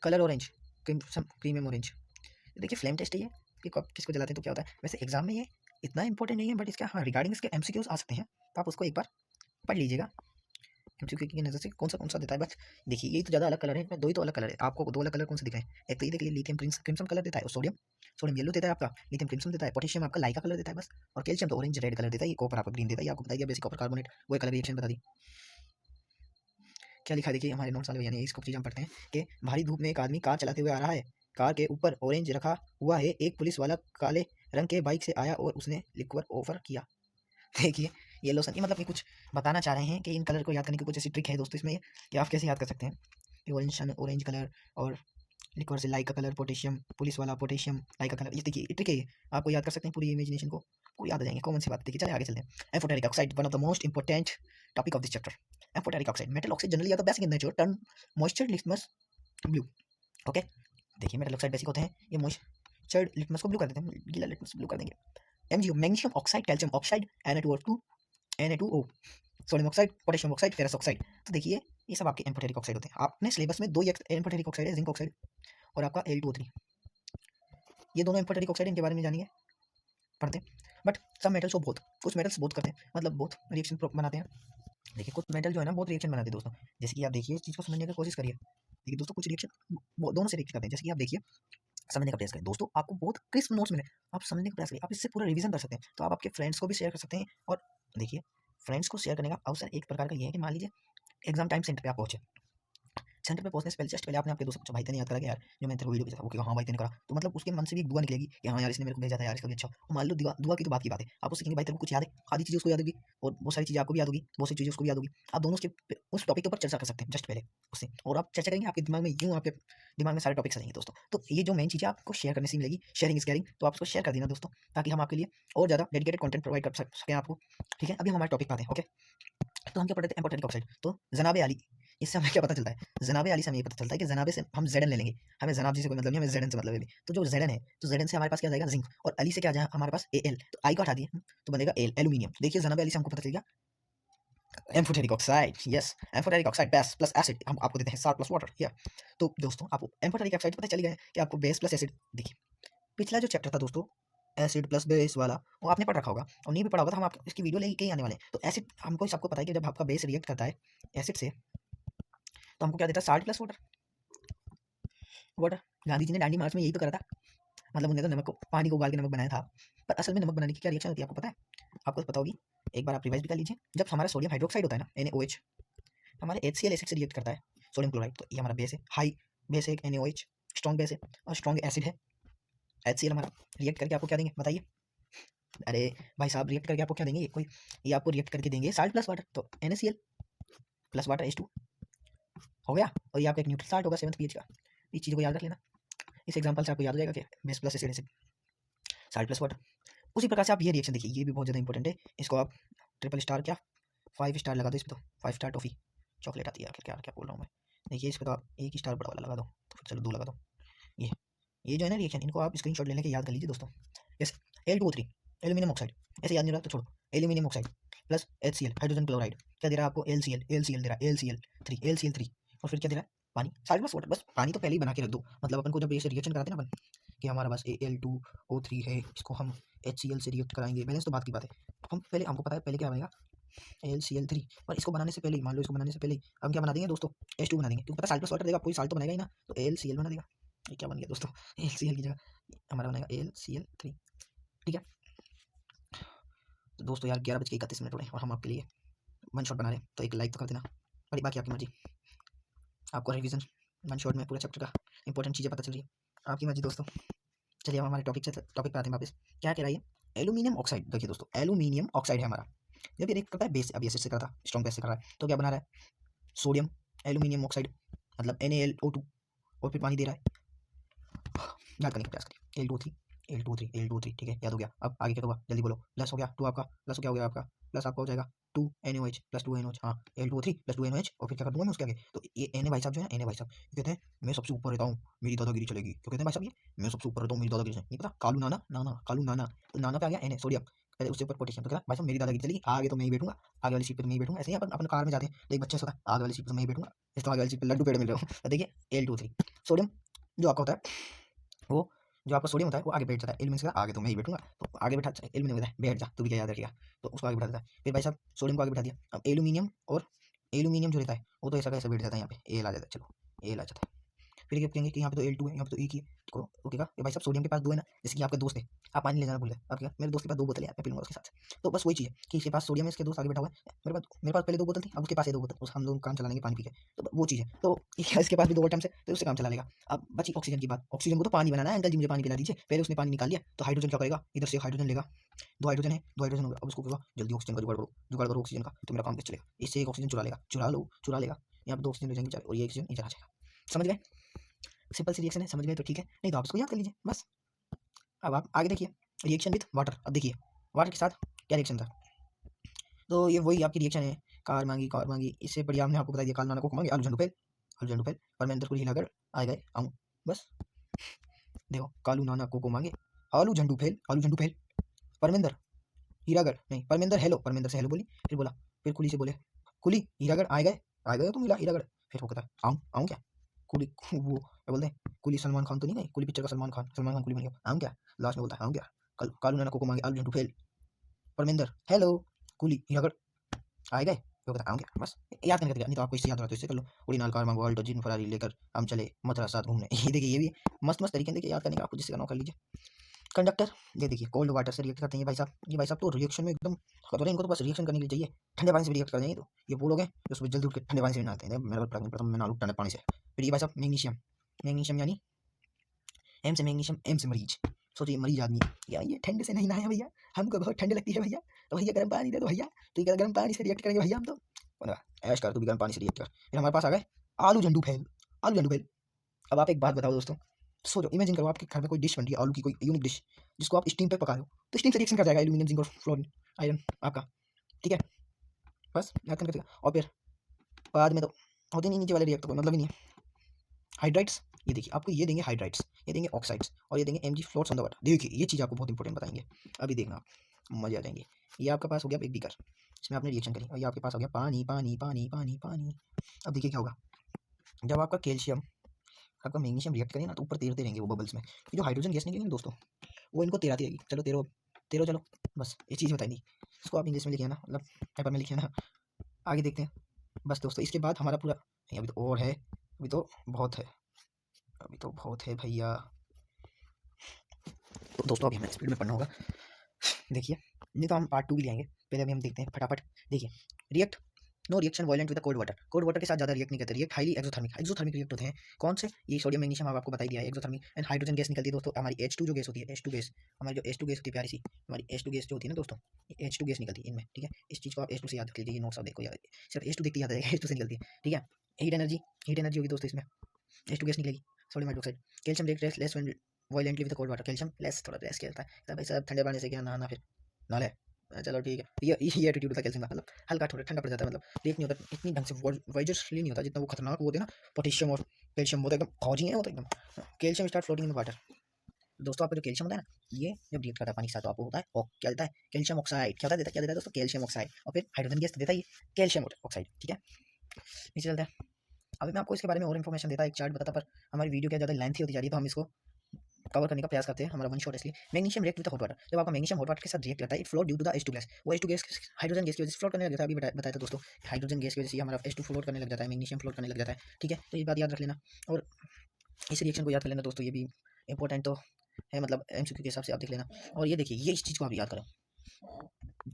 colour orange crimson premium orange. देखिए फ्लेम टेस्ट है ये कि कब किसको जलाते हैं तो क्या होता है। वैसे एग्जाम में ये इतना इंपॉर्टेंट नहीं है, बट इसका हाँ रिगार्डिंग इसके एमसीक्यूज आ सकते हैं, तो आप उसको एक बार पढ़ लीजिएगा एमसीक्यू की नज़र से कौन सा देता है। बस देखिए यही तो ज़्यादा अलग कलर है, इसमें दो ही तो अलग कलर है। आपको दो अलग कलर कौन से दिखाएं, एक तो ये देखिए लिथियम क्रिम्सन कलर देता है, और सोडियम येलो देता है आपका, लिथियम क्रिम्सन देता है, पोटेशियम आपका लाइका कलर देता है बस, और कैल्शियम तो ऑरेंज रेड कलर देता है, ये कॉपर आपको ग्रीन देता है। आपको बताइए बेसिक कॉपर कार्बोनेट वो कलर रिएक्शन बता दी। क्या लिखा देखिए हमारे नोट्स वाले, यानी इसको चीज़ हम पढ़ते हैं कि भारी धूप में एक आदमी कार चलाते हुए आ रहा है। कार के ऊपर ऑरेंज रखा हुआ है। एक पुलिस वाला काले रंग के बाइक से आया और उसने लिक्विड ऑफर किया। देखिए ये लोशन, ये मतलब कि कुछ बताना चाह रहे हैं कि इन कलर को याद करने की कुछ ऐसी ट्रिक है दोस्तों इसमें, कि आप कैसे याद कर सकते हैं कि ऑरेंज कलर और लिक्विड से लाइक का कलर, पोटेशियम पुलिस वाला, पोटेशियम लाइक का कलर। ये देखिए ट्रिक है ये, आपको याद कर सकते हैं, पूरी इमेजिनेशन को पूरी याद आ जाएंगे, कॉमन सी बात। देखिए चलिए आगे चलते हैं। Amphoteric oxide, one of the most important topic of this chapter. Amphoteric oxide metal oxide generally या तो basic in nature, turn moisture litmus blue. Okay देखिए मेटल ऑक्साइड बेसिक होते हैं, ये मॉइस्चर लिटमस को ब्लू कर देते हैं, गीला लिटमस ब्लू कर देंगे। MgO magnesium oxide, calcium oxide, Na2O, sodium oxide, potassium oxide, ferrous oxide. तो देखिए ये सब आपके एम्फोटेरिक ऑक्साइड होते हैं। आपने सिलेबस में दो ही एम्फोटेरिक ऑक्साइड है, जिंक ऑक्साइड और आपका Al2O3। ये दोनों एम्फोटेरिक ऑक्साइड, इनके बारे में जानिए पढ़ते हैं। बट सब मेटल्स को बहुत, कुछ मेटल्स बहुत करते हैं, मतलब बहुत रिएक्शन बनाते हैं। देखिए कुछ मेटल जो है ना बहुत रिएक्शन बनाते हैं दोस्तों, जैसे कि आप देखिए इस चीज़ को समझने की कोशिश करिए। देखिए दोस्तों कुछ रिएक्शन दोनों से रिएक्शन करते हैं, जैसे कि आप देखिए समझने का प्रयास करें दोस्तों, आपको बहुत क्रिस्प नोट्स मिले, आप समझने का प्रयास करिए, आप इससे पूरा रिवीजन कर सकते हैं, तो आप आपके फ्रेंड्स को भी शेयर कर सकते हैं। और देखिए फ्रेंड्स को शेयर करने का अवसर एक प्रकार का ये है कि मान लीजिए एग्जाम टाइम सेंटर पे आप पहुंचे, सेंटर पे पहुंचने से पहले जस्ट पहले आपने आपके दोस्त को भाई तेने याद करा यार जो मैं तेरे को वीडियो भेजा था, वो कहेगा हाँ भाई तेने करा, तो मतलब उसके मन से भी एक दुआ निकलेगी कि हाँ यार इसने मेरे को भेजा था यार, इसका भी अच्छा। और मान लो दुआ की तो बात की बात है, आप उससे कहेंगे भाई तेरे को कुछ याद है, आधी चीज़ उसको याद होगी और बहुत सारी चीज़ें आपको भी याद होगी, बहुत सी चीज़ें उसको भी याद होगी। आप दोनों उसके उस टॉपिक के ऊपर चर्चा कर सकते हैं जस्ट पहले उससे, और आप चर्चा करेंगे, आपके दिमाग में यूँ आपके दिमाग में सारे टॉपिक्स आ जाएंगे दोस्तों। तो ये जो मेन चीज़ है आपको शेयर करने से मिलेगी, शेयरिंग इज केयरिंग, तो आप उसको शेयर कर देना दोस्तों, ताकि हम आपके लिए और ज़्यादा डेडिकेटेड कंटेंट प्रोवाइड कर सकें आपको। ठीक है, अभी हम हमारे टॉपिक पे आते हैं। ओके तो हम क्या पढ़ते थे, एम्फोटेरिक ऑक्साइड। तो जनाब अली, इससे हमें क्या पता चलता है, जनाब अली से हमें ये पता चलता है कि जनाबे से हम जेडन ले लेंगे, हमें जनाब जी से कोई मतलब नहीं, हमें जेडन से मतलब है भी। तो जो जेडन है, तो जेडन से हमारे पास क्या आ जाएगा जिंक, और अली से क्या आ जाएगा हमारे पास एल, तो आई को हटा दिए तो बनेगा एल, एल्यूमिनियम। देखिए जनाब अली से हमको पता चल गया amphoteric oxide, yes amphoteric oxide base plus acid, हम आपको देते हैं साल्ट प्लस वाटर हियर। तो दोस्तों आपको एम्फोटेरिक ऑक्साइड पता चल गया है कि आपको बेस प्लस एसिड। देखिए पिछला जो चैप्टर था दोस्तों एसिड प्लस बेस वाला, वो आपने पढ़ रखा होगा, और नहीं भी पढ़ा होगा तो हम आपको इसकी वीडियो लेके ही आने वाले हैं। तो एसिड हमको सबको पता है कि जब आपका बेस रिएक्ट करता है एसिड से, तो हमको क्या देता है salt plus water. Water Gandhi ji ने दांडी मार्च में यही तो करा था, मतलब उन्होंने तो नमक को, पानी को उबाल के नमक बनाया था, पर असल में नमक बनाने की क्या रिएक्शन होती है आपको पता है, आपको पता होगी, एक बार आप रिवाइज भी कर लीजिए। जब हमारा सोडियम हाइड्रोक्साइड होता है ना NaOH, हमारे HCl एसिड से रिएक्ट करता है सोडियम क्लोराइड, तो ये हमारा बेस है, हाई बेस है NaOH, स्ट्रॉन्ग बेस है और स्ट्रॉन्ग एसिड है HCl हमारा। रिएक्ट करके आपको क्या देंगे बताइए, अरे भाई साहब रिएक्ट करके आपको क्या देंगे, कोई ये आपको रिएक्ट करके देंगे साल्ट प्लस वाटर, तो NaCl प्लस वाटर H2 हो गया, और ये आपका एक न्यूट्रल साल्ट होगा 7th pH का। इस चीज़ को याद रख लेना, इस एग्जाम्पल से आपको याद हो जाएगा कि base plus acid salt plus water. उसी प्रकार से आप ये रिएक्शन देखिए, ये भी बहुत ज़्यादा इंपॉर्टेंट है, इसको आप ट्रिपल स्टार क्या 5 स्टार लगा दो इस पर, तो 5 स्टार टॉफी चॉकलेट आती है, आखिर क्या क्या बोल रहा हूँ मैं। देखिए इस पर तो आप 1 स्टार बड़ा वाला लगा दो, तो फिर चलो 2 लगा दो। ये जो है ना रिएक्शन, इनको आप स्क्रीनशॉट ले लेके याद कर लीजिए दोस्तों। जैसे Al2O3 एल्यूमिनियम ऑक्साइड, ऐसे याद नहीं रहा तो छोड़ो, aluminium oxide plus HCl hydrogen chloride, क्या दे रहा है आपको LCl दे रहा है, LCl3 और फिर क्या दे रहा है पानी, साल्ट प्लस वाटर। बस पानी तो पहले ही बना के रख दो, मतलब अपन को जब ये से रिएक्शन कराते हैं ना अपन, कि हमारा पास Al2O3 है, इसको हम HCl से रिएक्ट कराएंगे, बैलेंस तो बात की बात है। हम पहले हमको पता है पहले क्या बनेगा LCl3, और इसको बनाने से पहले ही मान लो, इसको बनाने से पहले ही हम क्या बना देंगे दोस्तों H2 बना देंगे, क्योंकि पता साल्ट प्लस वाटर देगा, कोई साल्ट तो बनेगा ही ना, तो LCl बना देगा। ये क्या बन गया दोस्तों, LCl की जगह हमारा बनेगा LCl3। ठीक है तो दोस्तों यार 11:31 हो रहे हैं और हम आपके लिए वन शॉट बना रहे हैं, तो एक लाइक तो कर देना, और बाकी आपकी मर्जी, आपको रिवीजन वन शॉट में पूरा चैप्टर का इंपॉर्टेंट चीज़ें पता चल रही है, आपकी मर्जी दोस्तों। चलिए हम हमारे टॉपिक पे आते हैं वापस, क्या कह रहा है एल्यूमिनियम ऑक्साइड। देखिए दोस्तों एल्यूमिनियम ऑक्साइड है हमारा, जब ये करता है बेस, अभी एसिड से करा था, स्ट्रॉन्ग बेस से कर रहा है, तो क्या बना रहा है सोडियम एल्यूमिनियम ऑक्साइड, मतलब NaLO2, और फिर पानी दे रहा है, याद करने का प्रयास करिए Al2O3 Al2O3 Al2O3 ठीक है, याद हो गया। अब आगे क्या होगा जल्दी बोलो। प्लस हो गया 2 आपका, प्लस क्या हो गया आपका, प्लस आपका हो जाएगा 2NaOH प्लस 2NaOH, हाँ Al2O3 प्लस 2NaOH, और फिर क्या कर दूंगा मैं उसके आगे। तो ये Na भाई साहब जो है, Na भाई साहब कहते हैं मैं सबसे ऊपर रहता हूँ, मेरी दादागिरी चलेगी। क्यों कहते हैं भाई साहब ये, मैं सबसे ऊपर रहता हूँ, मेरी दादागिरी चलेगी। नहीं पता, कालू नाना नाना कालू नाना, तो नाना पे आ गया Na सोडियम, पहले उससे ऊपर पोटेशियम, तो कहता भाई साहब मेरी दादागिरी चलेगी, आगे तो मैं ही बैठूंगा, आगे वाली सीट पे तो मैं ही बैठूंगा। ऐसे ही अपन अपन कार में जाते हैं तो एक बच्चे से होता है आगे वाली सीट पे मैं ही बैठूंगा, इस तो आगे वाली सीट पे लड्डू पेड़ मिल रहे हो। तो देखिए Al2O3 सोडियम जो आपका होता है वो, जो आपका सोडियम होता है वो आगे बैठ जाता है, एल्यूमिनियम से आगे तो मैं ही बैठूंगा, तो आगे बैठा एल्यूमिनियम होता है बैठ जा, तू भी क्या याद रखेगा, तो उसको आगे बैठा देता है। फिर भाई साहब सोडियम को आगे बैठा दिया, अब एल्यूमिनियम और एल्यूमिनियम जो रहता है वो तो ऐसा कैसे बैठ जाता है, यहाँ पे एल आ जाता है, चलो एल आ जाता है। फिर क्या कहेंगे कि यहाँ पे तो Al2 है, यहाँ पे तो एक ही है, तो ओकेगा ये भाई साहब सोडियम के पास 2 है ना, जैसे कि आपका दोस्त है, आप पानी ले जाना भूल गए, आप क्या मेरे दोस्त के पास 2 बोतलें हैं, मैं पी लूंगा उसके साथ। तो बस वही चीज़ है कि इसके पास सोडियम है, इसके दोस्त आगे बैठा हुआ है, मेरे पास पहले 2 बोतल थी, अब उसके पास है 2 बोतल, उस हम लोग काम चला लेंगे पानी पी के। तो वो चीज़ है, तो इसके पास भी 2 आइटम्स है तो उससे काम चला लेगा। अब बची ऑक्सीजन की बात, ऑक्सीजन को तो पानी बनाना है, अंकल जी मुझे पानी पिला दीजिए, पहले उसने पानी निकाल लिया, तो हाइड्रोजन क्या करेगा, इधर से हाइड्रोजन लेगा, 2 हाइड्रोजन है, 2 हाइड्रोजन हो गया, अब उसको कहेगा जल्दी ऑक्सीजन का जुगाड़ करो ऑक्सीजन का, तो मेरा काम कैसे चलेगा, इससे एक ऑक्सीजन चुरा लेगा, चुरा लेगा, यहाँ पे 2 ऑक्सीजन ले जाएंगे और ये ऑक्सीजन इधर आ जाएगा। समझ गए, सिंपल सी रिएक्शन है, समझ गए तो ठीक है, नहीं तो आप इसको याद कर लीजिए बस। अब आप आगे देखिए रिएक्शन विथ वाटर, अब देखिए वाटर के साथ क्या रिएक्शन था, तो ये वही आपकी रिएक्शन है, कार मांगी, इससे बढ़िया हमने आपको बता दिया, काल नाना को मांगे आलू झंडू फेल परमेंद्र को हिलाकर आ गए आऊँ, बस देखो कालू नाना को मांगे आलू झंडू फेल परमेंद्र हीरागढ़, नहीं परमेंद्र हेलो, परमेंद्र से हेलो बोली, फिर बोला, फिर कुली से बोले कुली हीरागढ़ आ गए तुम मिला हीरागढ़, फिर वो कहता आऊँ क्या, कुली वो क्या बोलते हैं, कुली सलमान खान तो नहीं गए, कुली पिक्चर का सलमान खान कुली बन गया, आऊँ क्या, लास्ट में बोलता है आऊँ क्या, कालू नाना को मांगे आलू झंडू फेल परमेंद्र हेलो कुली हीरागढ़ आ गए, वो कहता आऊँ क्या, बस याद करने का, नहीं तो आपको इससे याद रहा तो इससे कर लो, उड़ी नाल कार मांगो अल्टो जिन फरारी लेकर हम चले मथुरा साथ घूमने। ये देखिए ये भी मस्त मस्त तरीके से याद करने का, आपको जिससे करना कर लीजिए। कंडक्टर, ये देखिए कोल्ड वाटर से रिएक्ट करते हैं भाई साहब, ये भाई साहब तो रिएक्शन में एकदम खतरे, इनको तो बस रिएक्शन करने के लिए चाहिए, ठंडे पानी से रिएक्ट कर देंगे, तो ये वो लोग हैं जो सुबह जल्दी उठ के ठंडे पानी से नहाते हैं, मेरा प्रथम मैं नहा ठंडे पानी से। फिर ये भाई साहब मैग्नीशियम यानी एम से मैग्नीशियम, एम से मरीज, सोचिए मरीज आदमी, या ये ठंड से नहीं नहाया भैया, हमको बहुत ठंड लगती है भैया, तो भैया गर्म पानी दे दो भैया, तो ये गर्म पानी से रिएक्ट करेंगे भैया हम तो, ऐश कर तू भी गर्म पानी से रिएक्ट कर। फिर हमारे पास आ गए आलू झंडू फेल। अब आप एक बात बताओ दोस्तों, सोचो इमेजिन करो आपके घर में कोई डिश बन रही है आलू की, कोई यूनिक डिश जिसको आप स्टीम पे पका रहे हो, तो स्टीम से रिएक्शन कर जाएगा एल्यूमिनियम जिंक और फ्लोरीन आयरन आपका, ठीक है, बस याद करके रखिएगा। और फिर बाद में तो होते नहीं नीचे वाले रिएक्टर, कोई मतलब ही नहीं है। हाइड्राइट्स, ये देखिए आपको ये देंगे हाइड्राइट्स, ये देंगे ऑक्साइड्स, और ये देंगे Mg floats on the water. देखिए ये चीज़ आपको बहुत इंपॉर्टेंट बताएंगे, अभी देखना आप मजे आ जाएंगे। ये आपके पास हो गया एक बीकर, इसमें आपने रिएक्शन करी, और ये आपके पास हो गया पानी पानी पानी पानी पानी। अब देखिए क्या होगा, जब आपका कैल्शियम आपका मैग्नीशियम रिएक्ट करें ना, तो ऊपर तैरते रहेंगे वो बबल्स में, ये जो हाइड्रोजन गैस निकलेगी ना दोस्तों, वो इनको तैराती रहेगी, चलो तेरो तेरो चलो, बस ये चीज़ बताई नहीं, इसको आप इंग्लिश में लिखिए ना, मतलब पेपर में लिखिए ना। आगे देखते हैं बस दोस्तों, इसके बाद हमारा पूरा नहीं, अभी तो और है, अभी तो बहुत है भैया। तो दोस्तों अभी हमें स्पीड में पढ़ना होगा, देखिए नहीं तो हम पार्ट 2 भी ले आएंगे, पहले अभी हम देखते हैं फटाफट। देखिए react no reaction violent with cold water के साथ ज़्यादा रिएक्ट नहीं करते, रिएक्ट हाईली एक्सोथर्मिक रिएक्ट होते हैं। कौन से, ये सोडियम मैग्नीशियम आपको बता ही दिया है एक्सोथर्मिक, एंड हाइड्रोजन गैस निकलती है दोस्तों, हमारी H2 जो गैस होती है, H2 गैस, हमारी जो H2 गैस होती है प्यारी सी, हमारी H2 गैस जो होती है ना दोस्तों, ये H2 गैस निकलती है इनमें, ठीक है, इस चीज़ को आप H2 से याद रख लीजिए, ये नोट्स आप देखो यार, सिर्फ H2 देखते याद आएगा, H2 से निकलती है, ठीक है। हीट एनर्जी होगी दोस्तों इसमें, H2 गैस निकलेगी, sodium hydroxide. Calcium react less violently with cold water, calcium less, थोड़ा लेस खेलता है भाई साहब, ठंडे पानी से क्या नहाना, फिर ना ले, चलो ठीक है, ये एटीट्यूड होता है कैल्शियम का, मतलब हल्का थोड़ा ठंडा पड़ जाता है, मतलब लीक नहीं होता इतनी ढंग से, वाइजरली नहीं होता जितना वो खतरनाक वो होते हैं ना, पोटेशियम और कैल्शियम, वो तो एकदम फौजी है वो तो एकदम। Calcium start floating in water, दोस्तों आपका जो कैल्शियम होता है ना, ये जब रिएक्ट करता है पानी के साथ तो आपको होता है और क्या देता है, कैल्शियम ऑक्साइड, क्या देता है दोस्तों, कैल्शियम ऑक्साइड, और फिर हाइड्रोजन गैस देता है ये कैल्शियम ऑक्साइड, ठीक है। नीचे चलते हैं, अभी मैं आपको इसके बारे में और इन्फॉर्मेशन देता, एक चार्ट बताता, पर हमारी वीडियो क्या ज़्यादा लेंथी होती जा रही है, तो हम इसको कवर करने का प्रयास करते हैं, हमारा वन शॉट इसलिए। Magnesium react with hot water, जब आपका मैग्नीशियम हॉट वाटर के साथ रिएक्ट करता है, it float due to the H2 gas, वो H2 गैस हाइड्रोजन गैस की वजह से फ्लोट करने लग जाता है, अभी बताया था दोस्तों, हाइड्रोजन गैस की वजह से हमारा H2 फ्लोट करने लग जाता है, मैग्नीशियम फ्लोट करने लग जाता है, ठीक है, तो ये बात याद रख लेना, और इस रिएक्शन को याद कर लेना दोस्तों, ये भी इंपॉर्टेंट तो है, मतलब MCQ के हिसाब से आप देख लेना। और ये देखिए, ये इस चीज़ को आप याद करो,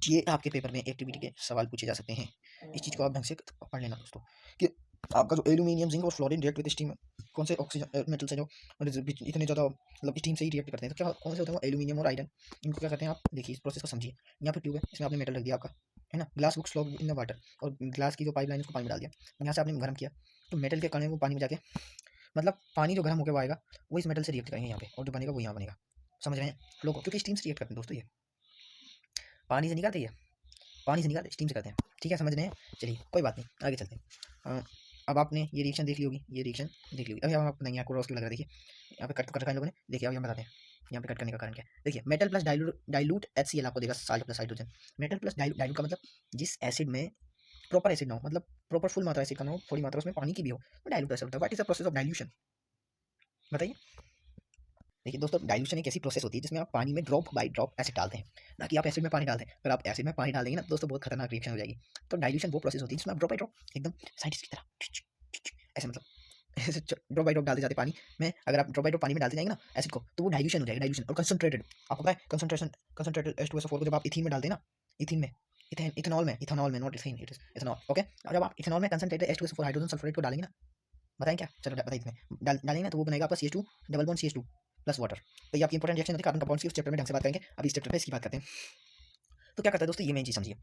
ये आपके पेपर में एक्टिविटी के सवाल पूछे जा सकते हैं, इस चीज़ को आप ढंग से पढ़ लेना दोस्तों, कि आपका जो एल्यूमिनियम जिंक और फ्लोरीन रिएक्ट विद स्टीम, कौन से ऑक्सीजन मेटल्स हैं जो इतने ज़्यादा मतलब स्टीम से ही रिएक्ट करते हैं, तो क्या कौन से होते हैं वो, एल्यूमिनियम और आयरन, इनको क्या करते हैं आप देखिए, इस प्रोसेस को समझिए। यहाँ पे ट्यूब है, इसमें आपने मेटल रख दिया आपका, है ना, glass books flow in the water, और ग्लास की जो पाइप लाइन उसको पानी में डाल दिया, यहाँ से आपने गर्म किया, तो मेटल के कण को पानी में जाके, मतलब पानी जो गर्म होकर आएगा वो इस मेटल से रिएक्ट करेंगे यहाँ पे, और जो बनेगा वो यहाँ बनेगा, समझ रहे हैं लोग, क्योंकि स्टीम से रिएक्ट करते हैं दोस्तों, ये पानी से निकालते हैं, पानी से निकालते स्टीम से करते हैं, ठीक है, समझ रहे हैं। चलिए कोई बात नहीं, आगे चलते हैं। अब आपने ये रिएक्शन देख ली होगी, ये रिएक्शन देख ली होगी। अभी हम आपको नहीं, आपको रॉस क्यों लग रहा है, देखिए यहाँ पे कट कर रखा है लोगों ने, देखिए अभी हम बताते हैं यहाँ पे कट करने का कारण क्या है। देखिए मेटल प्लस डाइल्यूट HCl आपको देगा salt plus hydrogen. Metal plus dilute का मतलब जिस एसिड में प्रॉपर एसिड ना हो, मतलब प्रॉपर फुल मात्रा एसिड का ना हो, थोड़ी मात्रा उसमें पानी की भी हो, तो डाइल्यूट ऐसा होता है। What is the process of dilution, बताइए। देखिए दोस्तों, डाइल्यूशन एक ऐसी प्रोसेस होती है जिसमें आप पानी में ड्रॉप बाय ड्रॉप एसिड डालते हैं, ना कि आप एसिड में पानी डालते हैं। अगर आप एसिड में पानी डाल देंगे ना दोस्तों, बहुत खतरनाक रिएक्शन हो जाएगी। तो डाइल्यूशन वो प्रोसेस होती है जिसमें आप ड्रॉप बाय ड्रॉप एकदम साइंटिस्ट की तरह ऐसे, मतलब ऐसे ड्रॉप बाय ड्रॉप डालते जाते पानी में। अगर आप ड्रॉप बाय ड्रॉप पानी में डालते जाएंगे ना एसिड को, तो वो डाइल्यूशन हो जाएगा, डाइल्यूशन। और कंसंट्रेटेड, आपको पता है कंसंट्रेटेड H2SO4 को जब आप इथीन में डालते हैं ना, इथीन में, इथेनॉल में not ethene, it is ethanol, okay. और जब आप इथेनॉल में कंसंट्रेटेड H2SO4 हाइड्रोजन सल्फोनेट को डालेंगे ना, बताएं क्या, चलो बताइए इसमें डालेंगे ना, तो वो बनेगा आपका CH2 double bond CH2 plus water. तो ये आपकी इंपॉर्टेंट रिएक्शन होती है कार्बन कंपाउंड्स की, उस चैप्टर में ढंग से बात करेंगे। अभी इस चैप्टर में इसकी बात करते हैं। तो क्या करता है दोस्तों, ये मेन चीज समझिए,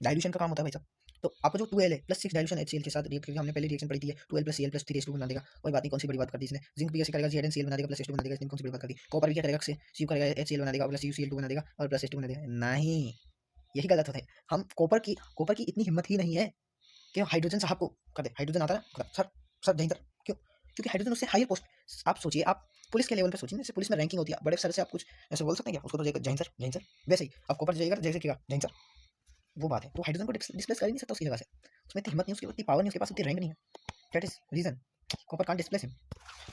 डाइल्यूशन का काम होता है भाई साहब। तो आपको जो 2Al प्लस 6 डाइल्यूशन HCl के साथ रिएक्ट करके हमने पहले रिएक्शन पढ़ी थी, 2Al plus Cl plus 3H2 बना देगा। कोई बात नहीं, कौन सी बड़ी बात कर दी इसने। जिंक भी ऐसे करेगा, ZnCl बना देगा प्लस H2 बना देगा, इसने कौन सी बड़ी बात कर दी। कॉपर भी क्या करेगा, Cu करेगा HCl बना देगा प्लस CuCl2 बना देगा और प्लस H2 बना देगा। नहीं, यही गलत होता है। हम कॉपर की इतनी हिम्मत ही नहीं है कि हाइड्रोजन साहब को कर दे। हाइड्रोजन आता है सर, सर यहीं तक क्यों, क्योंकि हाइड्रोजन उससे हायर पोस्ट। आप सोचिए, आप पुलिस के लेवल पे सोचिए, जैसे पुलिस में रैंकिंग होती है, बड़े सर से आप कुछ ऐसे बोल सकते हैं क्या, उसको तो जैन सर, जैन सर, वैसे ही आप कॉपर जाइएगा जैसे क्या जैन सर, वो बात है। तो हाइड्रोजन को डिस्प्लेस कर ही नहीं सकता उसकी जगह से, उसमें इतनी हिम्मत नहीं, उसकी उतनी पावर नहीं, उसके पास उतनी रैंक नहीं है। That is reason copper can't displace him,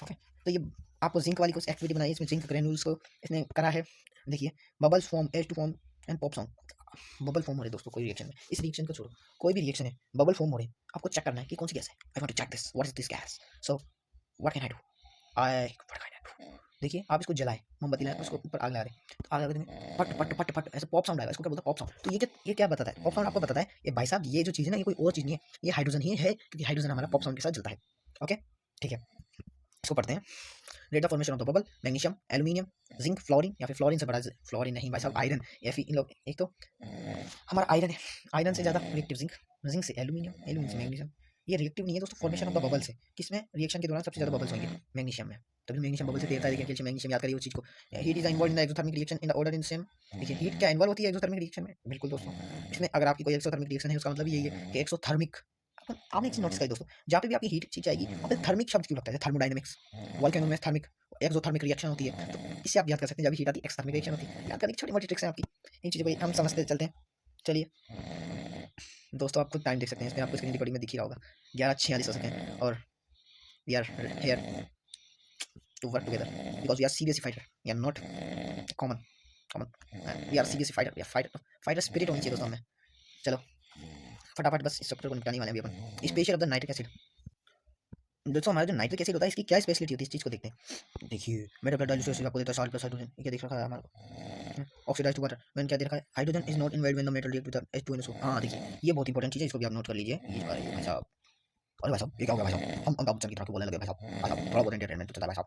okay. तो ये आपको जिंक वाली कुछ एक्टिविटी बनाई, इसमें जिंक ग्रेन्यूल्स को इसने करा है। देखिए bubbles form, H2 form and pop sound. Bubble form हो रहे दोस्तों कोई रिएक्शन में, इस रिएक्शन को छोड़ो, कोई भी रिएक्शन है बबल फॉर्म हो रहे, आपको चेक करना है कि कौन सी गैस है। I want to check this, what is this gas, so what can I do, what can I do. देखिए आप इसको जलाए, मोमबत्ती लाए, उसको ऊपर आग लगा रहे, तो आग लगा देंगे, पट पट पट पट ऐसे पॉप साउंड आएगा, इसको क्या बोलते हैं, पॉप साउंड। तो ये क्या बताता है, पॉप साउंड आपको बताता है ये भाई साहब, ये जो चीज़ है ना, ये कोई और चीज़ नहीं है, ये हाइड्रोजन ही है, क्योंकि हाइड्रोजन हमारा पॉप साउंड के साथ जलता है, ओके। ठीक है, इसको पढ़ते हैं। Rate of formation of the bubble, magnesium, aluminium, zinc, fluorine, या फिर फ्लोरीन से बड़ा, फ्लोरीन नहीं भाई साहब, आयरन, या फिर इन लोग, एक तो हमारा आयरन है, आयरन से ज़्यादा रिएक्टिव जिंक, जिंक से एल्यूमिनियम, एल्यूमिनियम से मैग्नीशियम। ये रिएक्टिव नहीं है दोस्तों, फॉर्मेशन ऑफ द बबल से, किसमें रिएक्शन के दौरान सबसे ज़्यादा बबल्स होंगे, मैग्नीशियम में। तभी मैग्नीशियम बबल से तैरता है, कैल्शियम मैग्नीशियम, याद करिए उस चीज़ को। Heat is involve in the exothermic reaction in the order in same. देखिए हीट क्या इन्वॉल्व होती है एक्सोथर्मिक रिएक्शन में, बिल्कुल दोस्तों। इसमें अगर आपकी कोई एक्सोथर्मिक रिएक्शन है, उसका मतलब यही है कि एक्सोथर्मिक, आपने एक चीज नोटिस करी दोस्तों, जहाँ पे भी आपकी हीट चीज आएगी, वहाँ पे थर्मिक शब्द क्यों लगता है, थर्मोडायनेमिक्स, वोल्केनो में थर्मिक, एक्सोथर्मिक रिएक्शन होती है, तो इससे आप याद कर सकते हैं, जब हीट आती है एक्सोथर्मिक रिएक्शन होती है। याद करने की छोटी मोटी ट्रिक्स हैं आपकी, इन चीज़ों को हम समझते चलते हैं। चलिए दोस्तों, आप खुद टाइम देख सकते हैं, इसमें आपको स्क्रीन रिकॉर्डिंग में दिख ही रहा होगा, 11:46 हो सके हैं, और we are here to work together because we are CBSE fighter, we are not common we are CBSE fighter, we are fighter spirit होनी चाहिए दोस्तों हमें। चलो फटाफट बस इस चैप्टर को निपटाने वाले हैं अभी अपन। Special of the nitric acid, दोस्तों हमारा जो नाइट्रिक एसिड होता है, इसकी क्या स्पेशलिटी होती है, इस चीज़ को देखते हैं। देखिए मेरा ब्लड डाइल्यूशन आपको देता है साल्ट प्लस हाइड्रोजन, ये क्या देख रखा है हमारा, ऑक्सीडाइज्ड वाटर, मैंने क्या दे रखा है, hydrogen is not involved when the metal react with H2SO। हाँ देखिए ये बहुत इंपॉर्टेंट चीज़ है, इसको भी आप नोट कर लीजिए। ये भाई साहब, अरे भाई साहब ये क्या हो गया भाई साहब, हम अमिताभ बच्चन की तरह बोलने लगे भाई साहब, थोड़ा बहुत एंटरटेनमेंट तो चलता है भाई साहब।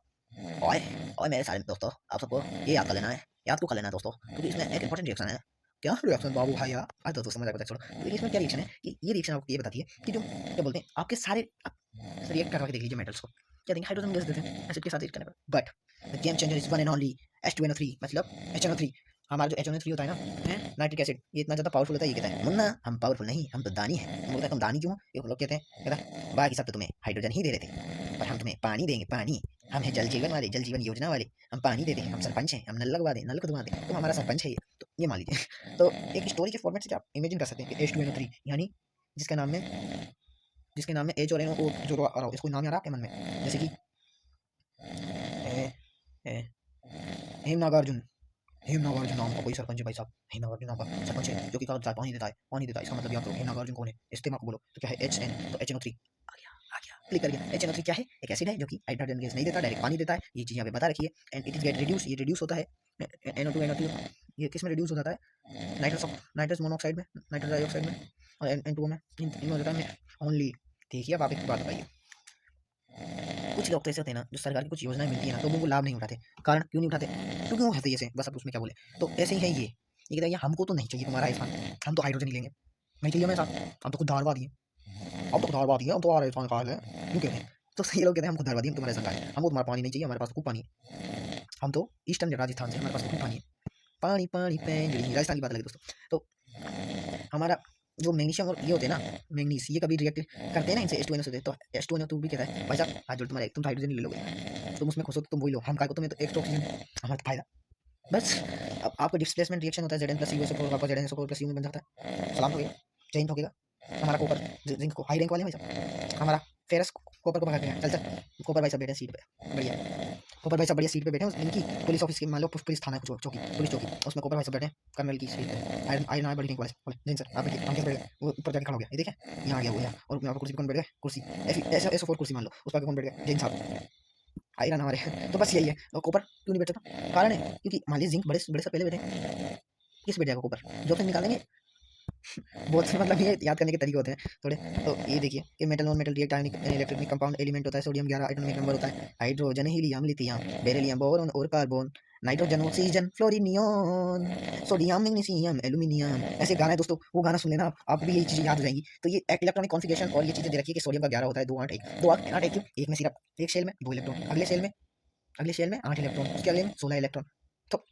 ओए मेरे सारे दोस्तों, आप सबको ये याद कर लेना है, याद को कर लेना है दोस्तों, क्योंकि इसमें एक इंपॉर्टेंट रिएक्शन है। क्या रिएक्शन बाबू भाई यार, आज तो समझ आएगा, छोड़ो। तो इसमें क्या रिएक्शन है कि ये रिएक्शन आपको ये बताती है कि जो क्या बोलते हैं आपके सारे रिएक्ट करवा के देख लीजिए मेटल्स को, क्या देंगे, हाइड्रोजन गैस देते हैं एसिड के साथ रिएक्ट करने पर। But the game changer is one and only H2NO3, मतलब HNO3। हमारा जो HNO3 होता है ना, नाइट्रिक एसिड, ये इतना ज़्यादा पावरफुल होता है, ये कहता है मुन्ना हम पावरफुल नहीं, हम तो दानी हैं। हम बोलते हैं तुम दानी क्यों, ये लोग कहते हैं कहता बाकी सब तो तुम्हें हाइड्रोजन ही दे रहे थे, पर हम तुम्हें पानी देंगे, पानी। हम हैं जल जीवन वाले, जल जीवन योजना वाले, हम पानी दे दें, हम सरपंच हैं, हम नल लगवा दें, नल खुदवा दें, तो हमारा सरपंच है ये। तो ये मान लीजिए तो एक स्टोरी के फॉर्मेट से आप इमेजिन कर सकते हैं कि H2NO3 यानी जिसके नाम में H और NO जो आ रहा हो, इसको नाम याद आ रहा है मन में, जैसे कि हेमनागार्जुन, हेमनागार्जुन नाम का कोई सरपंच है भाई साहब, हेमनागार्जुन नाम का सरपंच है जो कि क्या पानी देता है, पानी देता है। इसका मतलब याद करो हेमनागार्जुन कौन है, इस्तेमा को बोलो तो क्या है, HN, तो HNO3 आ गया, क्लिक कर गया। HNO3 क्या है, एक एसिड है जो कि हाइड्रोजन गैस नहीं देता, डायरेक्ट पानी देता है। ये चीज़ यहाँ पे बता रखी है। And it is get reduce, ये रिड्यूस होता है NO2 NO2, ये किस में रिड्यूस हो जाता है, नाइट्रस मोनोऑक्साइड में, नाइट्रस डाइऑक्साइड में, और N2O में, इनमें हो जाता है ओनली। देखिए अब आप एक बात बताइए, कुछ लोग तो ऐसे होते हैं ना, जो सरकार की कुछ योजनाएं मिलती है ना, लोगों को लाभ नहीं उठाते। कारण क्यों नहीं उठाते, क्योंकि वो हंसते ऐसे, बस अब उसमें क्या बोले। तो ऐसे ही है ये कहता है हमको तो नहीं चाहिए तुम्हारा आयुष्मान, हम तो हाइड्रोजन ही लेंगे, नहीं चाहिए हमें साथ, हम तो खुद धारवादी हैं, हम तो धारवादी हैं, हम तो आ आयुष्मान कहा है, क्यों कहते हैं। तो ये लोग कहते हैं हम खुद धारवादी हैं, तुम्हारा आयुष्मान कहा है, हमको तुम्हारा पानी नहीं चाहिए, हमारे पास खूब पानी है। हम तो ईस्टर्न राजस्थान से, हमारे पास तो पानी है, पानी पानी पेंजड़ी, राजस्थान की बात अलग है दोस्तों। तो हमारा जो मैग्नीशियम और ये होते हैं ना, मैग्नीस, ये कभी रिएक्ट करते हैं ना इनसे H2NO से, तो H2NO तू भी कहता है भाई साहब हाथ जोड़, तुम्हारे तुम तो हाइड्रोजन ले लोगे, तुम उसमें खुश हो तो तुम वही लो, हम काय को, तुम्हें तो एक तो ऑक्सीजन हमारा तो फायदा बस। अब आपका डिस्प्लेसमेंट रिएक्शन होता है Zn+CuSO4, वापस Zn+SO4+U में बन जाता है, सलाम हो गया, जय हिंद हो गया। हमारा कॉपर जिंक को हाई रैंक वाले हैं भाई साहब, हमारा फेरस कॉपर को भगाते हैं, चल चल कॉपर भाई साहब बैठे सीट पे, बढ़िया कॉपर भाई साहब बढ़िया सीट पे बैठे हैं, इनकी पुलिस ऑफिस की, मान लो पुलिस थाना है, चौकी पुलिस चौकी, उसमें कॉपर भाई साहब बैठे हैं कर्नल की सीट पे, आयरन आयरन आयरन बड़ी रैंक वाले बोले जैन सर आप बैठिए, हम कैसे बैठ गए, वो ऊपर जाके खड़ा हो गया, ये देखें यहाँ आ गया वो यहाँ, और यहाँ पर कुर्सी पे कौन बैठ गया, कुर्सी SO4 कुर्सी मान लो, उस पर कौन बैठ गया, जैन साहब आयरन हमारे तो बस यही है। और कॉपर क्यों नहीं बैठता था, कारण है क्योंकि मान लीजिए जिंक बड़े बड़े से पहले बैठे, किस बैठ जाएगा कॉपर, जो फिर निकालेंगे बहुत से, मतलब ये याद करने के तरीके होते हैं थोड़े। तो ये देखिए कि metal non metal react ionic electronic compound element होता है, सोडियम 11 एटॉमिक नंबर होता है, hydrogen helium lithium beryllium boron और carbon, nitrogen oxygen fluorine sodium magnesium aluminium, ऐसे गाना है दोस्तों, वो गाना सुन लेना आप भी, यही चीजें याद हो जाएंगी। तो ये इलेक्ट्रॉनिक कॉन्फिगरेशन और ये चीजें दे रखी है कि सोडियम का 11 होता है, 2 8 1 2 8 8 क्यों, एक में सिर्फ एक शेल में 2 इलेक्ट्रॉन, अगले शेल में 8 इलेक्ट्रॉन, उसके अगले में 16 इलेक्ट्रॉन। तो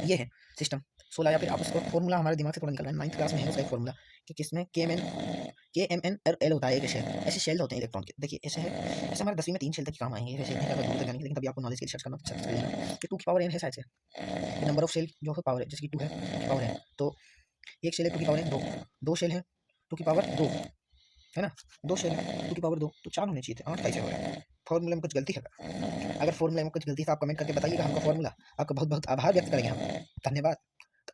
ये है सिस्टम 16, या फिर आप उसको फॉर्मूला हमारे दिमाग से थोड़ा निकल रहा है, 9th क्लास में है उसका एक फॉर्मूला कि किसमें KMN और L होता है, एक शेल, ऐसे शेल होते हैं इलेक्ट्रॉन के, देखिए ऐसे है, ऐसे हमारे 10वीं में 3 शेल तक काम आएंगे, वैसे इतने ज़्यादा दूर तक जाने के, लेकिन तभी आपको नॉलेज के रिसर्च करना अच्छा कर लेना कि 2 की पावर n है शायद से, नंबर ऑफ शेल जो है पावर है, जैसे कि 2 है 2 की पावर है, तो एक शेल है 2 की पावर n 2, 2 शेल है 2 की पावर 2, है ना, 2 शेल है 2 की पावर 2, तो 4 होने चाहिए थे, 8 कैसे हो रहा है, फॉर्मूले में कुछ गलती है क्या? अगर फॉर्मूले में कुछ गलती है तो आप कमेंट करके बताइएगा हमको फॉर्मूला, आपका बहुत बहुत आभार व्यक्त करेंगे हम, धन्यवाद।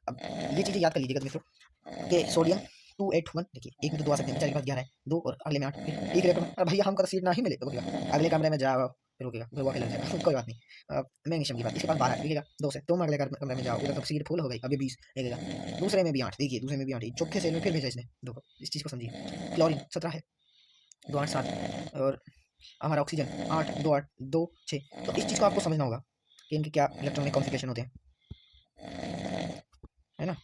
अब ये चीज़ें याद कर लीजिएगा मित्रों कि सोडियम 281, देखिए एक में तो 2 आ सकते हैं, बेचारे के पास 11 है 2, और अगले में 8, फिर एक इलेक्ट्रॉन, अरे भैया हमको तो सीट ना ही मिले तो रुकेगा, अगले कमरे में जाओ, फिर रुकेगा, फिर वो अकेला लग जाएगा कोई बात नहीं। मैग्नीशियम की बात, इसके पास 12 रुकेगा 2 से, तुम अगले कमरे में जाओ, उधर तो सीट फुल हो गई, अभी 20 लगेगा, दूसरे में भी 8, देखिए दूसरे में भी 8, चौथे सेल में फिर भेजा इसने, देखो इस चीज़ को समझिए। क्लोरीन 17 है, 2 8 7, और हमारा ऑक्सीजन 8 2 8 2 6, तो इस चीज़ को आपको समझना होगा कि इनके क्या इलेक्ट्रॉनिक कॉन्फ़िगरेशन होते हैं, है ना।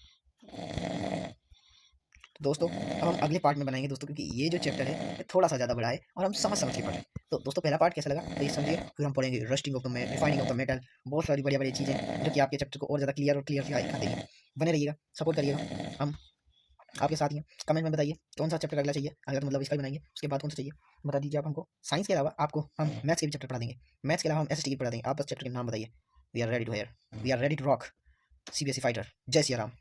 तो दोस्तों अब हम अगले पार्ट में बनाएंगे दोस्तों, क्योंकि ये जो चैप्टर है ये थोड़ा सा ज़्यादा बड़ा है और हम समझ समझ के पढ़ें। तो दोस्तों पहला पार्ट कैसा लगा तो ये समझिए, फिर हम पढ़ेंगे rusting of the metal, refining of the metal, बहुत सारी बढ़िया बढ़िया चीज़ें जो कि आपके चैप्टर को और ज़्यादा क्लियर और क्लियर कर देंगे। बने रहिएगा, सपोर्ट करिएगा, हम आपके साथ ही हैं। कमेंट में बताइए कौन सा चैप्टर अगला चाहिए, अगला तो मतलब इसका ही बनाएंगे, उसके बाद कौन सा चाहिए बता दीजिए आप हमको। साइंस के अलावा आपको हम मैथ्स के भी चैप्टर पढ़ा देंगे, मैथ्स के अलावा हम SST की पढ़ा देंगे, आप बस चैप्टर के नाम बताइए। We are ready to here, we are ready to rock CBSE fighter. जय सिया राम।